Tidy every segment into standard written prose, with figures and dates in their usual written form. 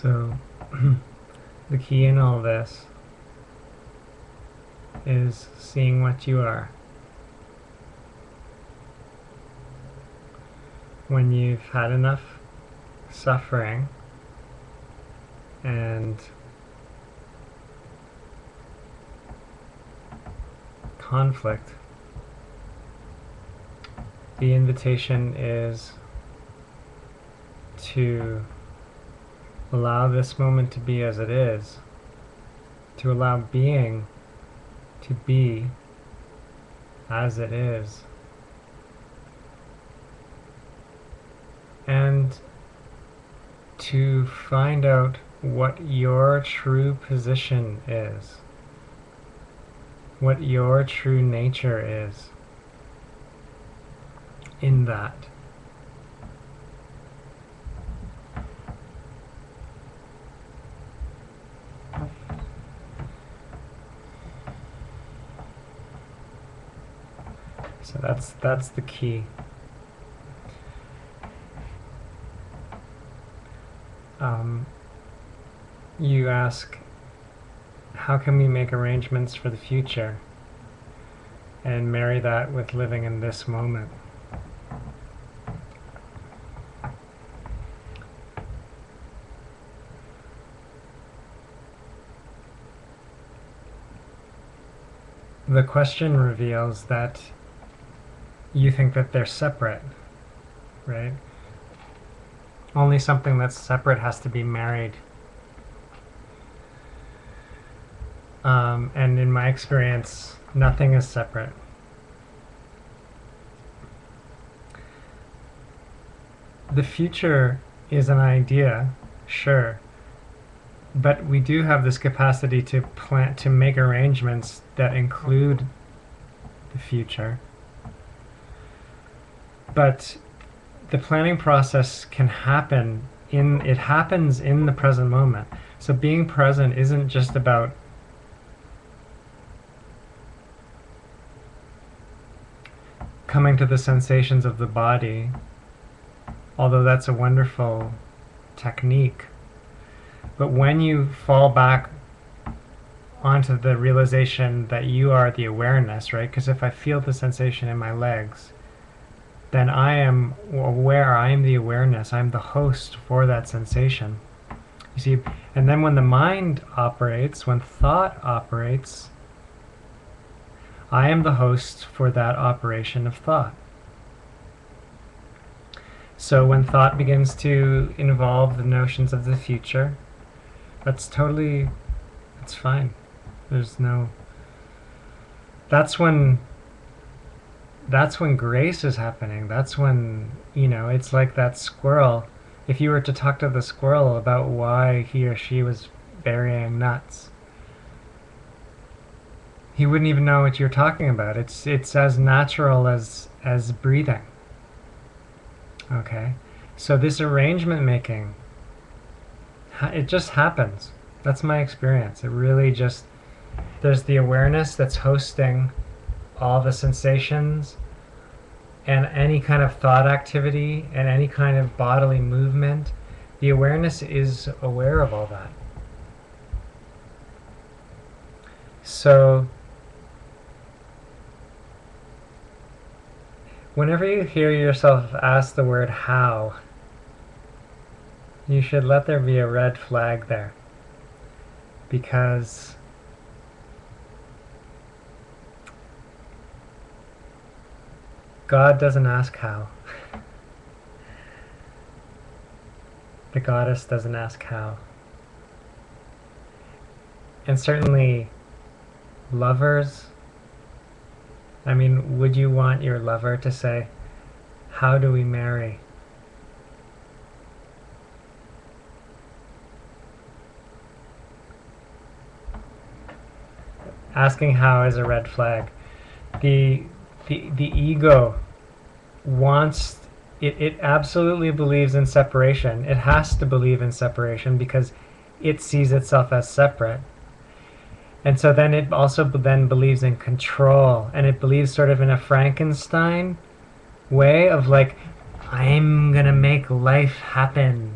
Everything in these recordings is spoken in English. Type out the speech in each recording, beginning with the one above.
So the key in all this is seeing what you are. When you've had enough suffering and conflict, the invitation is to allow this moment to be as it is, to allow being to be as it is, and to find out what your true position is, what your true nature is in that. So that's the key. You ask, how can we make arrangements for the future and marry that with living in this moment? The question reveals that you think that they're separate, right? Only something that's separate has to be married. And in my experience, nothing is separate. The future is an idea, sure, but we do have this capacity to plan, to make arrangements that include the future. But the planning process can happen it happens in the present moment. So being present isn't just about coming to the sensations of the body, although that's a wonderful technique. But when you fall back onto the realization that you are the awareness, right? Because if I feel the sensation in my legs, then I am aware, I am the awareness, I'm the host for that sensation. You see, and then when the mind operates, when thought operates, I am the host for that operation of thought. So when thought begins to involve the notions of the future, that's fine. There's no, that's when grace is happening. That's when, it's like that squirrel. If you were to talk to the squirrel about why he or she was burying nuts, he wouldn't even know what you're talking about. It's as natural as breathing. Okay? So this arrangement making, it just happens. That's my experience. It really just, there's the awareness that's hosting all the sensations and any kind of thought activity and any kind of bodily movement. The awareness is aware of all that. So whenever you hear yourself ask the word how, you should let there be a red flag there, because God doesn't ask how. The goddess doesn't ask how. And certainly lovers, would you want your lover to say, how do we marry? Asking how is a red flag. The ego wants, it absolutely believes in separation. It has to believe in separation because it sees itself as separate. And so then it also then believes in control, and it believes sort of in a Frankenstein way of like, I'm gonna make life happen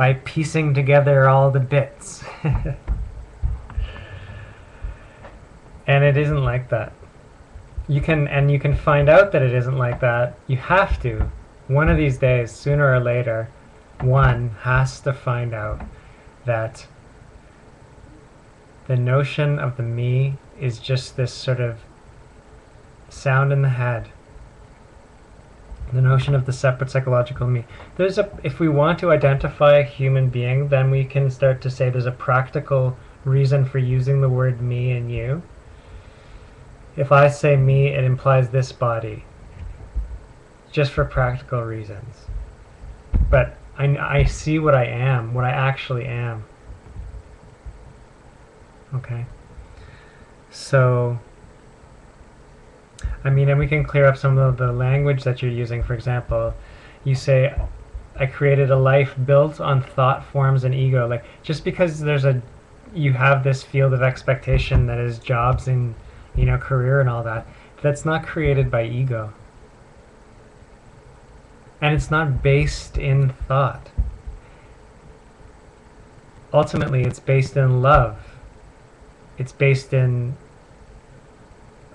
by piecing together all the bits. And it isn't like that. You can find out that it isn't like that. You have to. One of these days, sooner or later, one has to find out that the notion of the me is just this sort of sound in the head. The notion of the separate psychological me. If we want to identify a human being, then we can start to say there's a practical reason for using the word me and you. If I say me, it implies this body, just for practical reasons. But I see what I am, what I actually am. Okay? So, I mean, and we can clear up some of the language that you're using. For example, you say, I created a life built on thought forms and ego. Like, just because you have this field of expectation that is jobs and, career and all that, that's not created by ego. And it's not based in thought. Ultimately, it's based in love. It's based in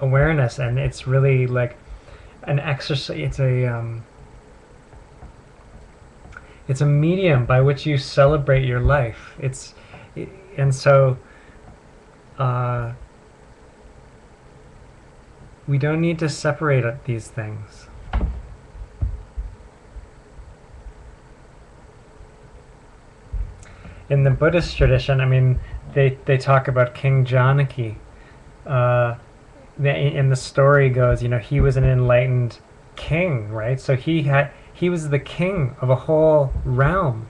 awareness, and it's really like an exercise. It's a medium by which you celebrate your life. We don't need to separate these things. In the Buddhist tradition, I mean, they talk about King Janaki. In the story goes, he was an enlightened king, right? So he was the king of a whole realm.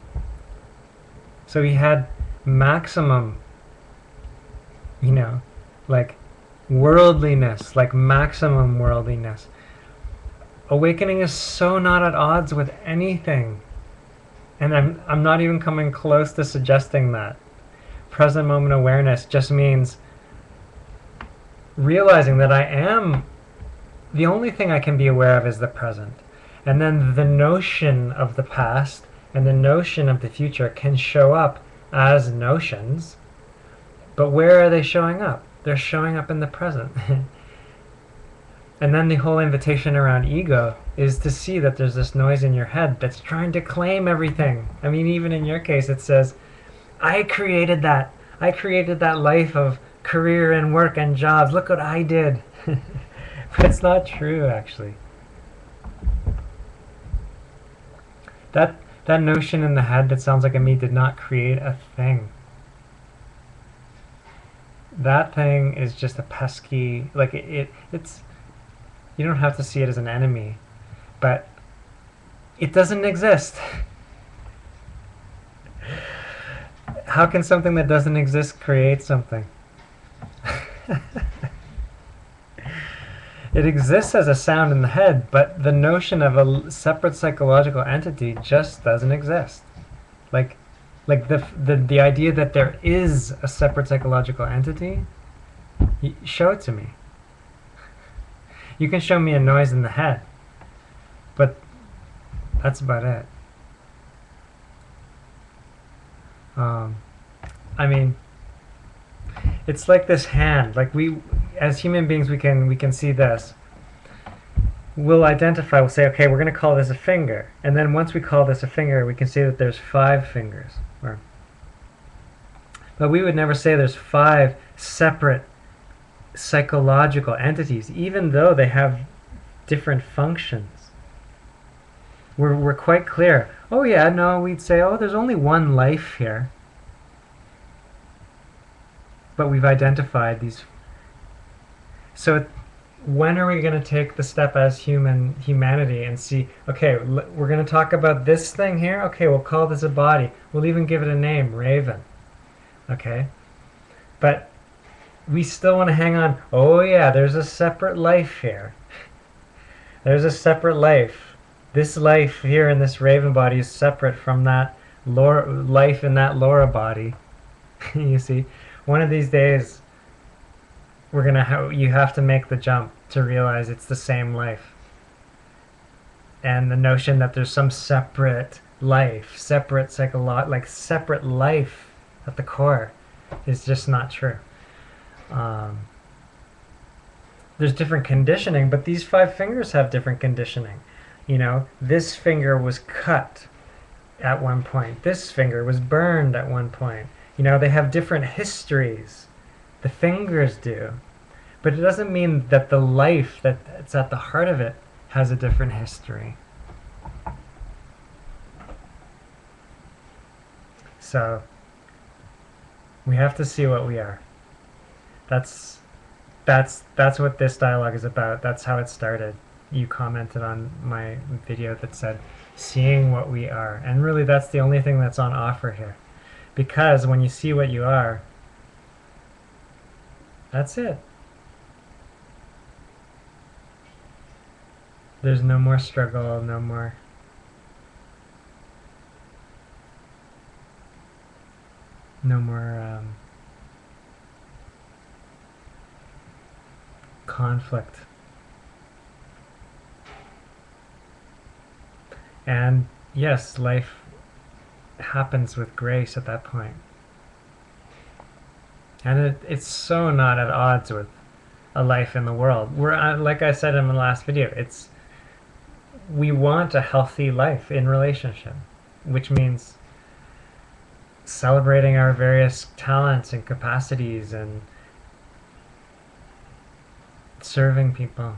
So he had maximum, like worldliness, like maximum worldliness. Awakening is so not at odds with anything. And I'm not even coming close to suggesting that. Present moment awareness just means realizing that the only thing I can be aware of is the present. And then the notion of the past and the notion of the future can show up as notions, but where are they showing up? They're showing up in the present. And then the whole invitation around ego is to see that there's this noise in your head that's trying to claim everything. I mean, even in your case, it says, I created that. I created that life of career and work and jobs. Look what I did. But it's not true, actually. That notion in the head that sounds like a me did not create a thing. That thing is just a pesky, like it's, you don't have to see it as an enemy, but it doesn't exist. How can something that doesn't exist create something? It exists as a sound in the head, but the notion of a separate psychological entity just doesn't exist. Like the idea that there is a separate psychological entity, show it to me. You can show me a noise in the head, but that's about it. I mean, it's like this hand. Like as human beings, we can see this. We'll identify. We'll say, okay, we're going to call this a finger, and then once we call this a finger, we can see that there's 5 fingers. But we would never say there's 5 separate psychological entities, even though they have different functions. We're quite clear. Oh yeah, no, we'd say, oh, there's only one life here. But we've identified these. So when are we going to take the step as humanity and see, okay, we're going to talk about this thing here. Okay, we'll call this a body. We'll even give it a name, Raven. Okay? But we still want to hang on. Oh yeah, there's a separate life here. There's a separate life. This life here in this Raven body is separate from that life in that Laura body. You see, one of these days, you have to make the jump to realize it's the same life. And the notion that there's some separate life, separate like separate life at the core is just not true. Um, there's different conditioning, but these five fingers have different conditioning. You know, this finger was cut at one point. This finger was burned at one point. You know, they have different histories. The fingers do. But it doesn't mean that the life that's at the heart of it has a different history. So, we have to see what we are. That's what this dialogue is about. That's how it started. You commented on my video that said, seeing what we are. And really that's the only thing that's on offer here. Because when you see what you are, that's it. There's no more struggle, no more conflict. And yes, life happens with grace at that point. And it's so not at odds with a life in the world. We're like I said in the last video, we want a healthy life in relationship, which means celebrating our various talents and capacities and serving people.